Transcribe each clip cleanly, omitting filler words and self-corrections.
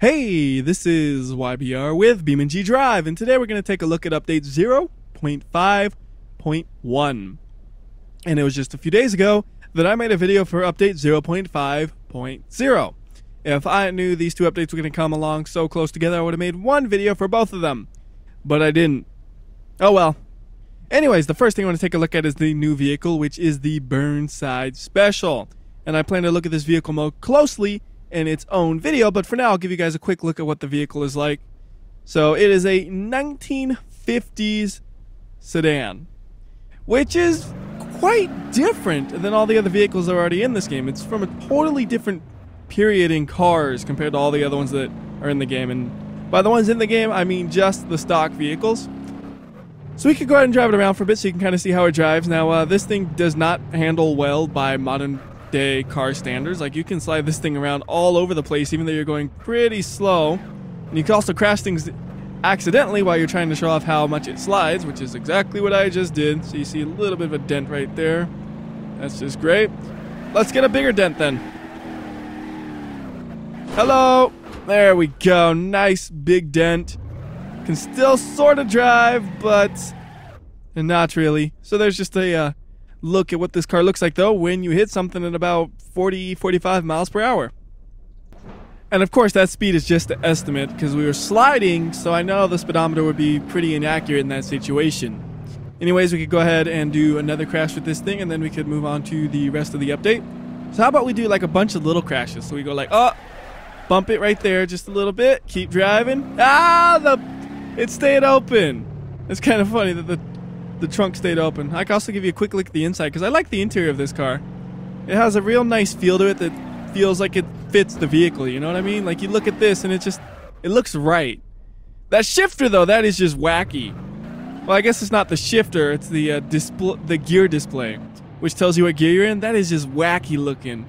Hey, this is WhyBeAre with BeamNG.drive, and today we're going to take a look at update 0.5.1. And it was just a few days ago that I made a video for update 0.5.0. If I knew these two updates were going to come along so close together, I would have made one video for both of them. But I didn't. Oh well. Anyways, the first thing I want to take a look at is the new vehicle, which is the Burnside Special. And I plan to look at this vehicle more closely in its own video, but for now I'll give you guys a quick look at what the vehicle is like. So it is a 1950s sedan, which is quite different than all the other vehicles that are already in this game. It's from a totally different period in cars compared to all the other ones that are in the game, and by the ones in the game I mean just the stock vehicles. So we could go ahead and drive it around for a bit so you can kind of see how it drives. Now this thing does not handle well by modern day car standards. Like, you can slide this thing around all over the place even though you're going pretty slow, and you can also crash things accidentally while you're trying to show off how much it slides, which is exactly what I just did. So you see a little bit of a dent right there. That's just great. Let's get a bigger dent then. Hello, there we go. Nice big dent. Can still sort of drive, but not really. So there's just a look at what this car looks like though when you hit something at about 40-45 miles per hour. And of course that speed is just an estimate because we were sliding, so I know the speedometer would be pretty inaccurate in that situation. Anyways, we could go ahead and do another crash with this thing, and then we could move on to the rest of the update. So how about we do like a bunch of little crashes? So we go like, oh, bump it right there just a little bit, keep driving. It stayed open. It's kind of funny that the trunk stayed open. I can also give you a quick look at the inside because I like the interior of this car. It has a real nice feel to it that feels like it fits the vehicle, you know what I mean? Like, you look at this and it looks right. That shifter though, that is just wacky. Well, I guess it's not the shifter, it's the gear display, which tells you what gear you're in. That is just wacky looking.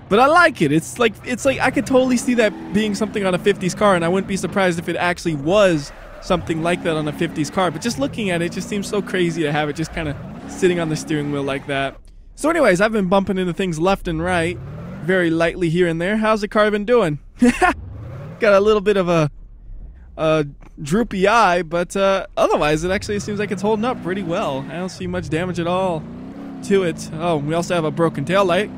But I like it. It's like I could totally see that being something on a 50s car, and I wouldn't be surprised if it actually was something like that on a 50s car. But just looking at it, it just seems so crazy to have it just kind of sitting on the steering wheel like that. So anyways, I've been bumping into things left and right, very lightly here and there. How's the car been doing? Got a little bit of a droopy eye, but otherwise it actually seems like it's holding up pretty well. I don't see much damage at all to it. Oh, we also have a broken tail light.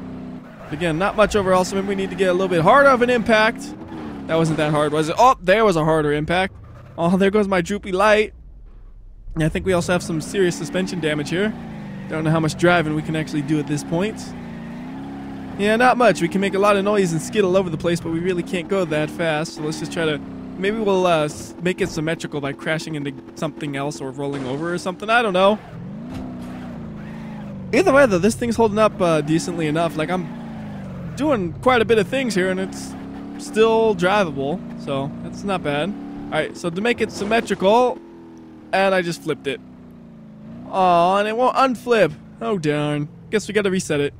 Again, not much overall, so maybe we need to get a little bit harder of an impact. That wasn't that hard, was it? Oh, there was a harder impact. Oh, there goes my droopy light. I think we also have some serious suspension damage here. Don't know how much driving we can actually do at this point. Yeah, not much. We can make a lot of noise and skid all over the place, but we really can't go that fast. So let's just try to... Maybe we'll make it symmetrical by crashing into something else or rolling over or something. I don't know. Either way, though, this thing's holding up decently enough. Like, I'm doing quite a bit of things here, and it's still drivable. So, that's not bad. Alright, so to make it symmetrical, and I just flipped it. Aw, and it won't unflip. Oh darn. Guess we gotta reset it.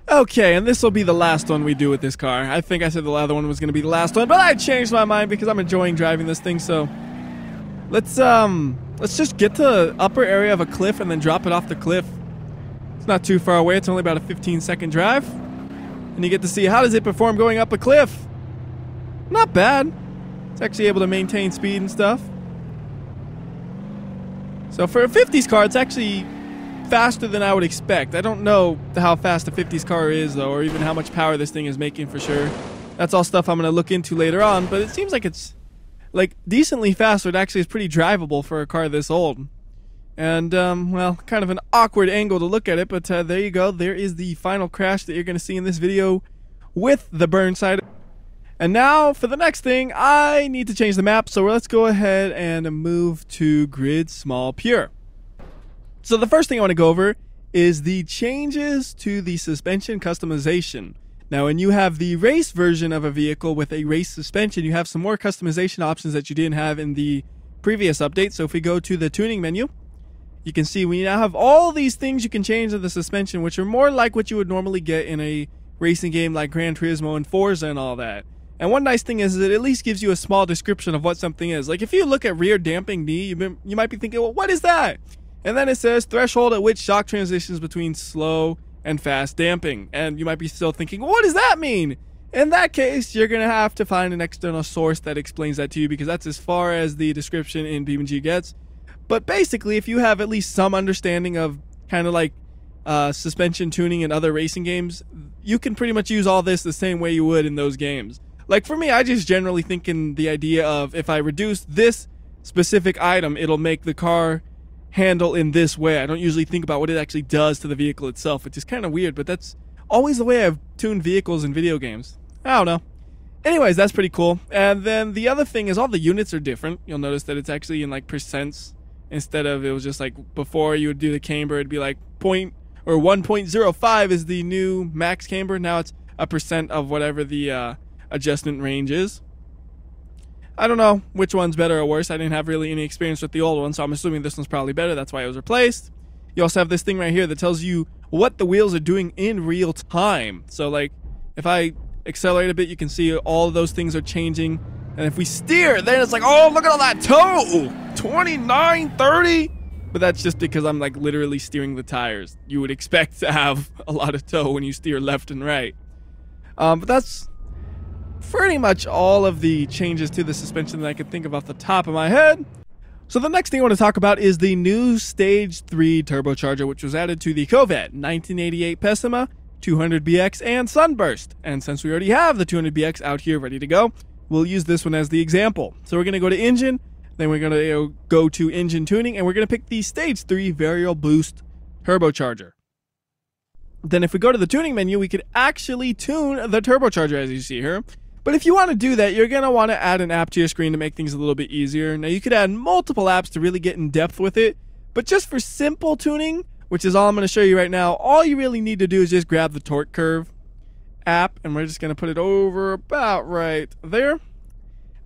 Okay, and this will be the last one we do with this car. I think I said the other one was gonna be the last one, but I changed my mind because I'm enjoying driving this thing, so let's just get to the upper area of a cliff and then drop it off the cliff. It's not too far away, it's only about a 15-second drive. And you get to see how does it perform going up a cliff. Not bad. It's actually able to maintain speed and stuff. So for a 50s car, it's actually faster than I would expect. I don't know how fast a 50s car is, though, or even how much power this thing is making for sure. That's all stuff I'm going to look into later on, but it seems like it's like decently fast, so it actually is pretty drivable for a car this old. And, well, kind of an awkward angle to look at it, but there you go. There is the final crash that you're going to see in this video with the Burnside. And now, for the next thing, I need to change the map, so let's go ahead and move to Grid Small Pure. So the first thing I want to go over is the changes to the suspension customization. Now, when you have the race version of a vehicle with a race suspension, you have some more customization options that you didn't have in the previous update. So if we go to the tuning menu, you can see we now have all these things you can change to the suspension, which are more like what you would normally get in a racing game like Gran Turismo and Forza and all that. And one nice thing is it at least gives you a small description of what something is. Like if you look at rear damping knee, you might be thinking, well, what is that? And then it says threshold at which shock transitions between slow and fast damping. And you might be still thinking, well, what does that mean? In that case, you're going to have to find an external source that explains that to you, because that's as far as the description in BeamNG gets. But basically, if you have at least some understanding of kind of like suspension tuning in other racing games, you can pretty much use all this the same way you would in those games. Like for me, I just generally think in the idea of if I reduce this specific item, it'll make the car handle in this way. I don't usually think about what it actually does to the vehicle itself, which is kind of weird, but that's always the way I've tuned vehicles in video games. I don't know. Anyways, that's pretty cool. And then the other thing is all the units are different. You'll notice that it's actually in like percents instead of, it was just like before you would do the camber, it'd be like 1.05 is the new max camber. Now it's a percent of whatever the adjustment range is. I don't know which one's better or worse. I didn't have really any experience with the old one, so I'm assuming this one's probably better. That's why it was replaced. You also have this thing right here that tells you what the wheels are doing in real time. So like if I accelerate a bit, you can see all of those things are changing. And if we steer, then it's like, oh, look at all that toe, 29, 30. But that's just because I'm like literally steering the tires. You would expect to have a lot of toe when you steer left and right. But that's pretty much all of the changes to the suspension that I could think of off the top of my head. So the next thing I want to talk about is the new Stage 3 turbocharger, which was added to the Corvette 1988 Pessima, 200BX, and Sunburst. And since we already have the 200BX out here ready to go, we'll use this one as the example. So we're going to go to Engine, then we're going to go to Engine Tuning, and we're going to pick the Stage 3 Variable Boost turbocharger. Then if we go to the tuning menu, we could actually tune the turbocharger as you see here. But if you want to do that, you're going to want to add an app to your screen to make things a little bit easier. Now you could add multiple apps to really get in depth with it, but just for simple tuning, which is all I'm going to show you right now, all you really need to do is just grab the torque curve app, and we're just going to put it over about right there.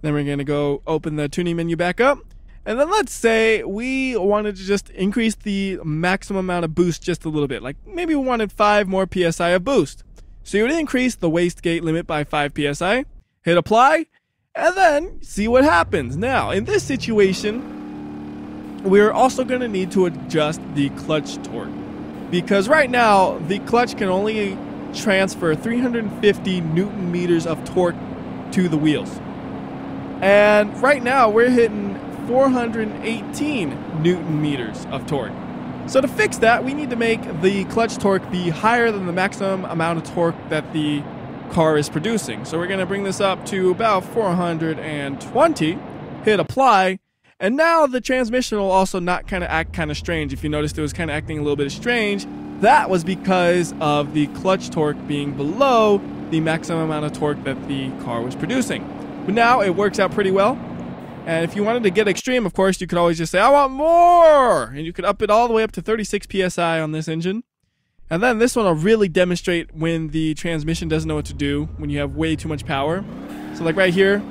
Then we're going to go open the tuning menu back up, and then let's say we wanted to just increase the maximum amount of boost just a little bit, like maybe we wanted 5 more PSI of boost. So you would increase the wastegate limit by 5 PSI, hit apply, and then see what happens. Now, in this situation, we're also going to need to adjust the clutch torque, because right now the clutch can only transfer 350 Newton meters of torque to the wheels. And right now we're hitting 418 Newton meters of torque. So to fix that, we need to make the clutch torque be higher than the maximum amount of torque that the car is producing. So we're going to bring this up to about 420, hit apply, and now the transmission will also not act kind of strange. If you noticed, it was kind of acting a little bit strange. That was because of the clutch torque being below the maximum amount of torque that the car was producing. But now it works out pretty well. And if you wanted to get extreme, of course, you could always just say, I want more! And you could up it all the way up to 36 PSI on this engine. And then this one will really demonstrate when the transmission doesn't know what to do, when you have way too much power. So like right here,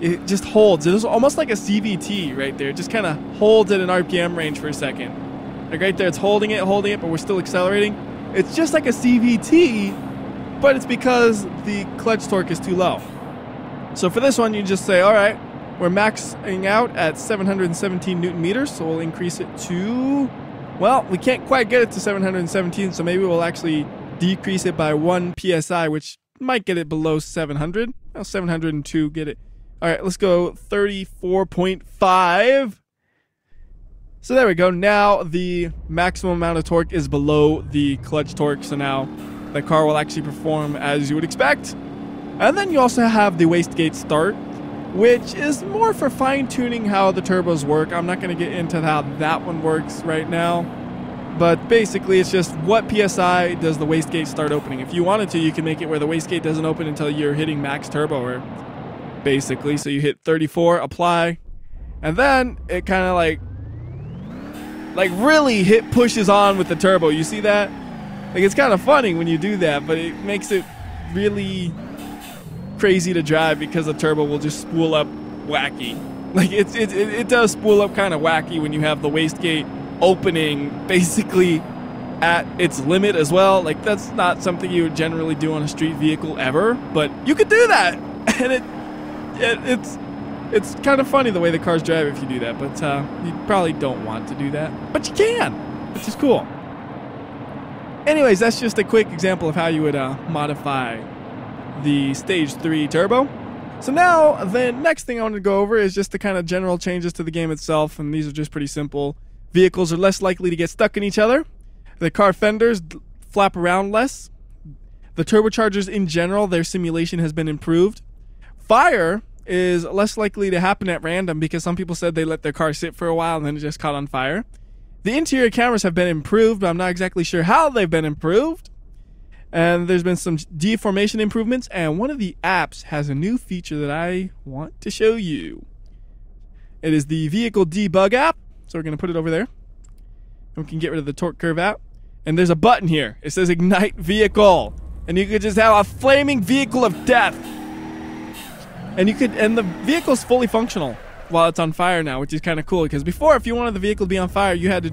it just holds. It is almost like a CVT right there. It just kind of holds at an RPM range for a second. Like right there, it's holding it, but we're still accelerating. It's just like a CVT, but it's because the clutch torque is too low. So for this one, you just say, all right, we're maxing out at 717 Newton meters, so we'll increase it to, well, we can't quite get it to 717, so maybe we'll actually decrease it by 1 PSI, which might get it below 700. Well, 702, get it. All right, let's go 34.5. So there we go. Now the maximum amount of torque is below the clutch torque, so now the car will actually perform as you would expect. And then you also have the wastegate start, which is more for fine-tuning how the turbos work. I'm not going to get into how that one works right now. But basically, it's just what PSI does the wastegate start opening. If you wanted to, you can make it where the wastegate doesn't open until you're hitting max turbo, or basically. So you hit 34, apply, and then it kind of like really pushes on with the turbo. You see that? Like, it's kind of funny when you do that, but it makes it really crazy to drive because the turbo will just spool up wacky. Like it does spool up kind of wacky when you have the wastegate opening basically at its limit as well. Like, that's not something you would generally do on a street vehicle ever, but you could do that, and it's kind of funny the way the cars drive if you do that. But you probably don't want to do that, but you can, which is cool. Anyways, that's just a quick example of how you would modify the Stage 3 Turbo. So now, the next thing I want to go over is just the kind of general changes to the game itself, and these are just pretty simple. Vehicles are less likely to get stuck in each other. The car fenders flap around less. The turbochargers in general, their simulation has been improved. Fire is less likely to happen at random because some people said they let their car sit for a while and then it just caught on fire. The interior cameras have been improved, but I'm not exactly sure how they've been improved. And there's been some deformation improvements, and one of the apps has a new feature that I want to show you. It is the Vehicle Debug app, so we're going to put it over there. And we can get rid of the torque curve app. And there's a button here. It says Ignite Vehicle. And you could just have a flaming vehicle of death. And the vehicle's fully functional while it's on fire now, which is kind of cool, because before, if you wanted the vehicle to be on fire, you had to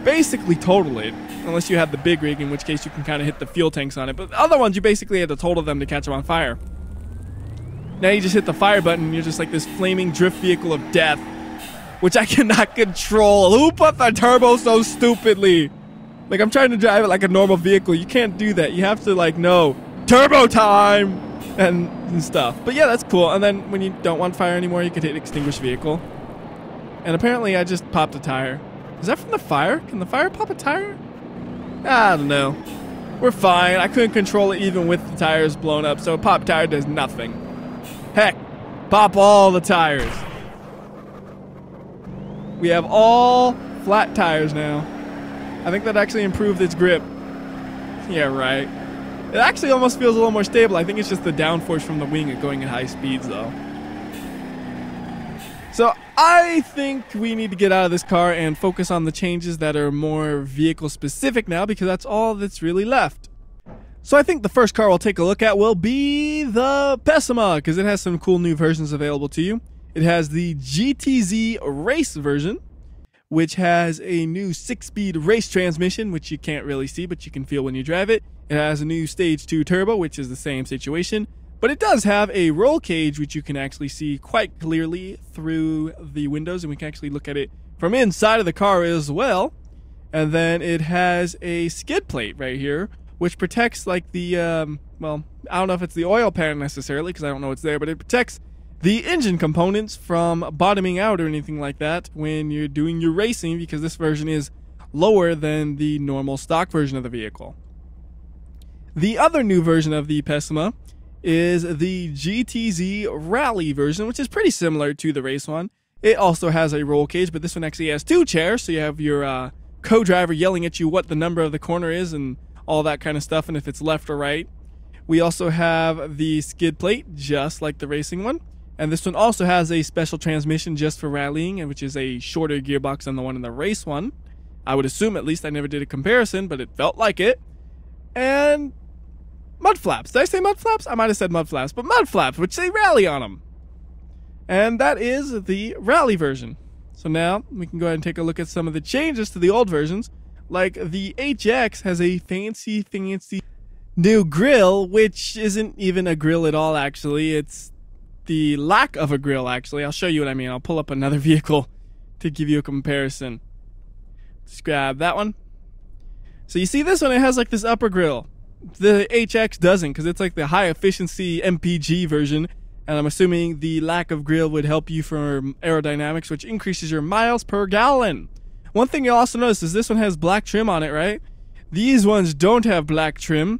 basically total it. Unless you had the big rig, in which case you can kind of hit the fuel tanks on it. But the other ones, you basically had to total them to catch them on fire. Now you just hit the fire button and you're just like this flaming drift vehicle of death, which I cannot control. Who put the turbo so stupidly? Like, I'm trying to drive it like a normal vehicle. You can't do that. You have to, like, no, turbo time and stuff. But yeah, that's cool. And then when you don't want fire anymore, you could hit extinguish vehicle. And apparently I just popped a tire. Is that from the fire? Can the fire pop a tire? I don't know. We're fine. I couldn't control it even with the tires blown up, so a pop tire does nothing. Heck, pop all the tires. We have all flat tires now. I think that actually improved its grip. Yeah, right. It actually almost feels a little more stable. I think it's just the downforce from the wing going at high speeds, though. So I think we need to get out of this car and focus on the changes that are more vehicle specific now, because that's all that's really left. So I think the first car we'll take a look at will be the pessimal, because it has some cool new versions available to you. It has the GTZ race version, which has a new 6-speed race transmission, which you can't really see, but you can feel when you drive it. It has a new Stage 2 Turbo, which is the same situation. But it does have a roll cage, which you can actually see quite clearly through the windows, and we can actually look at it from inside of the car as well. And then it has a skid plate right here, which protects, like, the, well, I don't know if it's the oil pan necessarily, because I don't know what's there, but it protects the engine components from bottoming out or anything like that when you're doing your racing, because this version is lower than the normal stock version of the vehicle. The other new version of the pessimal is the GTZ Rally version, which is pretty similar to the race one. It also has a roll cage, but this one actually has 2 chairs, so you have your co-driver yelling at you what the number of the corner is and all that kind of stuff, and if it's left or right. We also have the skid plate, just like the racing one, and this one also has a special transmission just for rallying, which is a shorter gearbox than the one in the race one. I would assume, at least. I never did a comparison, but it felt like it. And mud flaps. Did I say mud flaps? I might have said mud flaps, but mud flaps, which say rally on them. And that is the rally version. So now we can go ahead and take a look at some of the changes to the old versions. Like the HX has a fancy new grille, which isn't even a grille at all, actually. It's the lack of a grille, actually. I'll show you what I mean. I'll pull up another vehicle to give you a comparison. Just grab that one. So you see this one, it has like this upper grille. The HX doesn't, because it's like the high efficiency MPG version, and I'm assuming the lack of grille would help you for aerodynamics, which increases your miles per gallon. One thing you'll also notice is this one has black trim on it, right? These ones don't have black trim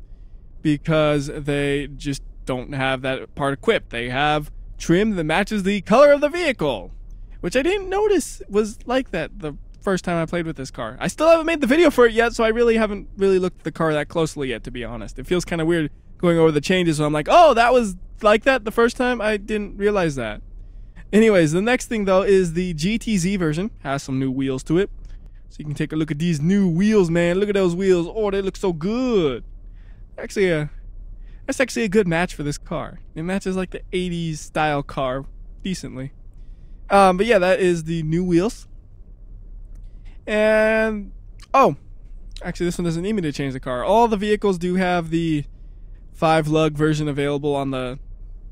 because they just don't have that part equipped. They have trim that matches the color of the vehicle, which I didn't notice was like that the first time I played with this car. I still haven't made the video for it yet, so I really haven't looked at the car that closely yet, to be honest. It feels kind of weird going over the changes, so I'm like, oh, that was like that the first time? I didn't realize that. Anyways, the next thing, though, is the GTZ version. Has some new wheels to it. So you can take a look at these new wheels, man. Look at those wheels. Oh, they look so good. Actually, that's actually a good match for this car. It matches like the 80s style car decently. But yeah, that is the new wheels. And, oh, actually this one doesn't need me to change the car. All the vehicles do have the 5-lug version available on the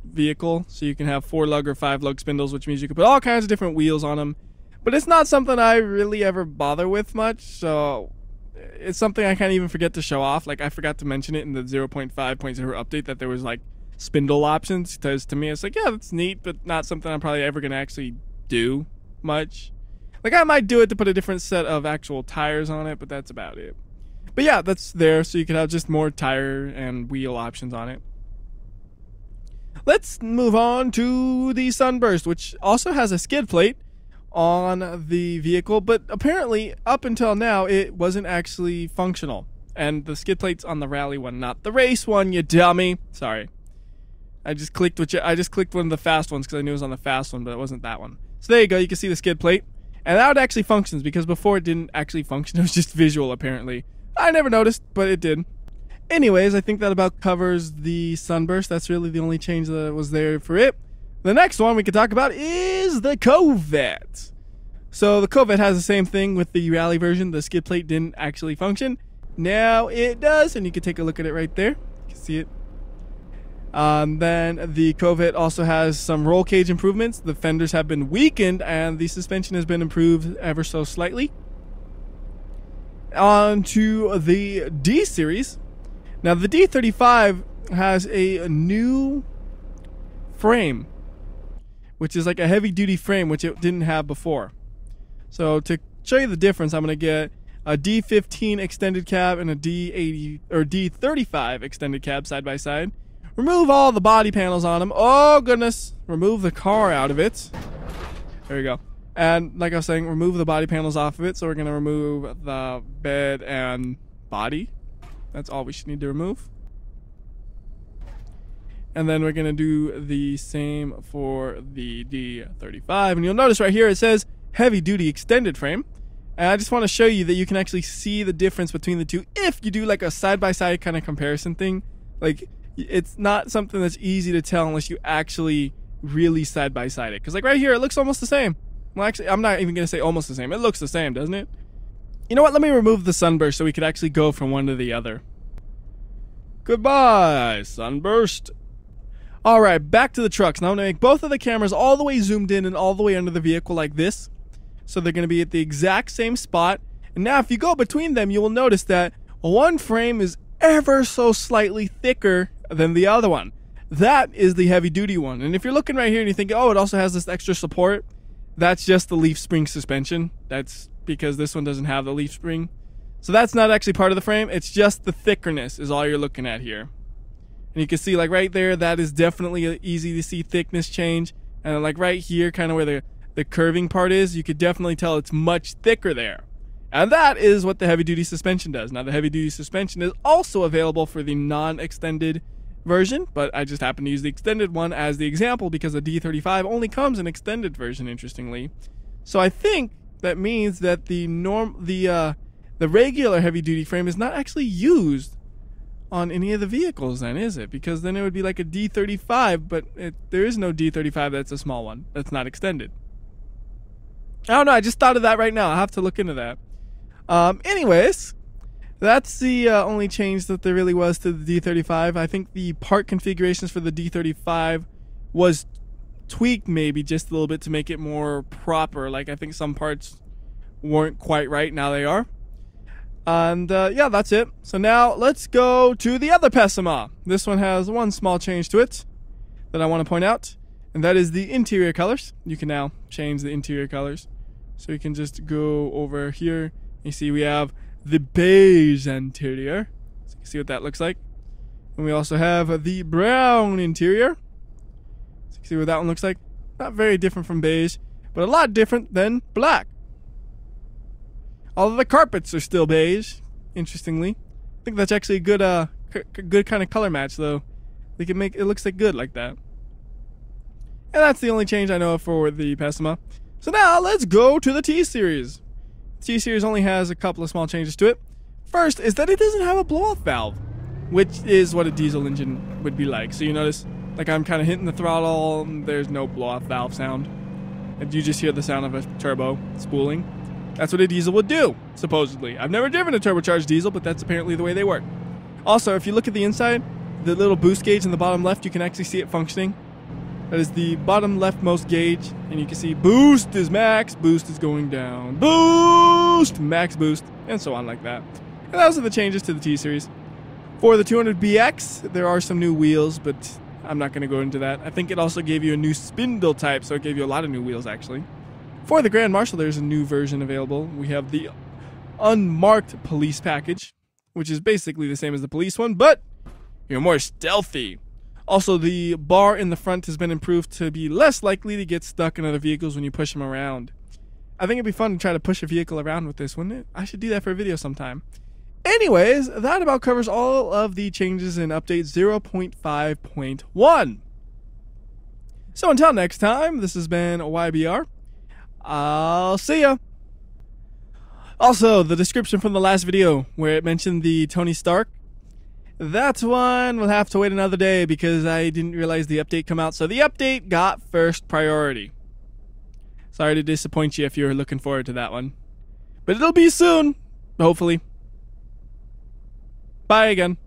vehicle. So you can have 4-lug or 5-lug spindles, which means you can put all kinds of different wheels on them. But it's not something I really ever bother with much. So it's something I can't even forget to show off. Like, I forgot to mention it in the 0.5.0 update that there was like spindle options, because to me it's like, yeah, that's neat, but not something I'm probably ever gonna actually do much. Like, I might do it to put a different set of actual tires on it, but that's about it. But yeah, that's there, so you can have just more tire and wheel options on it. Let's move on to the Sunburst, which also has a skid plate on the vehicle, but apparently up until now it wasn't actually functional. And the skid plate's on the rally one, not the race one, you dummy. Sorry. I just clicked one of the fast ones because I knew it was on the fast one, but it wasn't that one. So there you go, you can see the skid plate. And that actually functions, because before it didn't actually function, it was just visual apparently. I never noticed, but it did. Anyways, I think that about covers the Sunburst. That's really the only change that was there for it. The next one we could talk about is the Corvette. So the Corvette has the same thing with the rally version. The skid plate didn't actually function. Now it does, and you can take a look at it right there. You can see it. Then the Corvette also has some roll cage improvements. The fenders have been weakened, and the suspension has been improved ever so slightly. On to the D series. Now the D35 has a new frame, which is like a heavy duty frame, which it didn't have before. So to show you the difference, I'm going to get a D15 extended cab and a D80 or D35 extended cab side by side. Remove all the body panels on them. Oh goodness. Remove the car out of it. There we go. And like I was saying, remove the body panels off of it. So we're going to remove the bed and body. That's all we should need to remove. And then we're going to do the same for the D35. And you'll notice right here it says heavy duty extended frame. And I just want to show you that you can actually see the difference between the two if you do like a side-by-side kind of comparison thing. Like, it's not something that's easy to tell unless you actually really side-by-side it. Because like right here, it looks almost the same. Well, actually, I'm not even going to say almost the same. It looks the same, doesn't it? You know what? Let me remove the Sunburst so we could actually go from one to the other. Goodbye, Sunburst. Alright, back to the trucks. Now I'm going to make both of the cameras all the way zoomed in and all the way under the vehicle like this. So they're going to be at the exact same spot. And now if you go between them, you will notice that one frame is ever so slightly thicker than the other one. That is the heavy duty one. And if you're looking right here and you think, oh, it also has this extra support, that's just the leaf spring suspension. That's because this one doesn't have the leaf spring. So that's not actually part of the frame. It's just the thickness is all you're looking at here. And you can see like right there, that is definitely an easy to see thickness change. And like right here, kind of where the curving part is, you could definitely tell it's much thicker there. And that is what the heavy duty suspension does. Now the heavy duty suspension is also available for the non-extended version, but I just happen to use the extended one as the example because the D35 only comes in extended version, interestingly. So I think that means that the regular heavy duty frame is not actually used on any of the vehicles then, is it? Because then it would be like a D35, but there is no D35 that's a small one. That's not extended. I don't know, I just thought of that right now. I'll have to look into that. Anyways, that's the only change that there really was to the D35. I think the part configurations for the D35 was tweaked maybe just a little bit to make it more proper. Like I think some parts weren't quite right, now they are. And yeah, that's it. So now let's go to the other pessimal. This one has one small change to it that I want to point out, and that is the interior colors. You can now change the interior colors. So you can just go over here. You see we have the beige interior. So you can see what that looks like. And we also have the brown interior. So you can see what that one looks like. Not very different from beige, but a lot different than black. All of the carpets are still beige, interestingly. I think that's actually a good kind of color match, though. They can make it looks like good like that. And that's the only change I know of for the pessimal. So now let's go to the T-Series. T-Series only has a couple of small changes to it. First is that it doesn't have a blow-off valve, which is what a diesel engine would be like. So you notice, like I'm kind of hitting the throttle, and there's no blow-off valve sound. And you just hear the sound of a turbo spooling. That's what a diesel would do, supposedly. I've never driven a turbocharged diesel, but that's apparently the way they work. Also, if you look at the inside, the little boost gauge in the bottom left, you can actually see it functioning. That is the bottom leftmost gauge, and you can see boost is max, boost is going down. Boost! Max boost. and so on like that. And those are the changes to the T-Series. For the 200BX, there are some new wheels, but I'm not going to go into that. I think it also gave you a new spindle type, so it gave you a lot of new wheels, actually. For the Grand Marshal, there's a new version available. We have the unmarked police package, which is basically the same as the police one, but you're more stealthy. Also, the bar in the front has been improved to be less likely to get stuck in other vehicles when you push them around. I think it'd be fun to try to push a vehicle around with this, wouldn't it? I should do that for a video sometime. Anyways, that about covers all of the changes in update 0.5.1. So until next time, this has been WhyBeAre. I'll see ya. Also, the description from the last video where it mentioned the Tony Stark, that one will have to wait another day because I didn't realize the update come out. So the update got first priority. Sorry to disappoint you if you're looking forward to that one. But it'll be soon, hopefully. Bye again.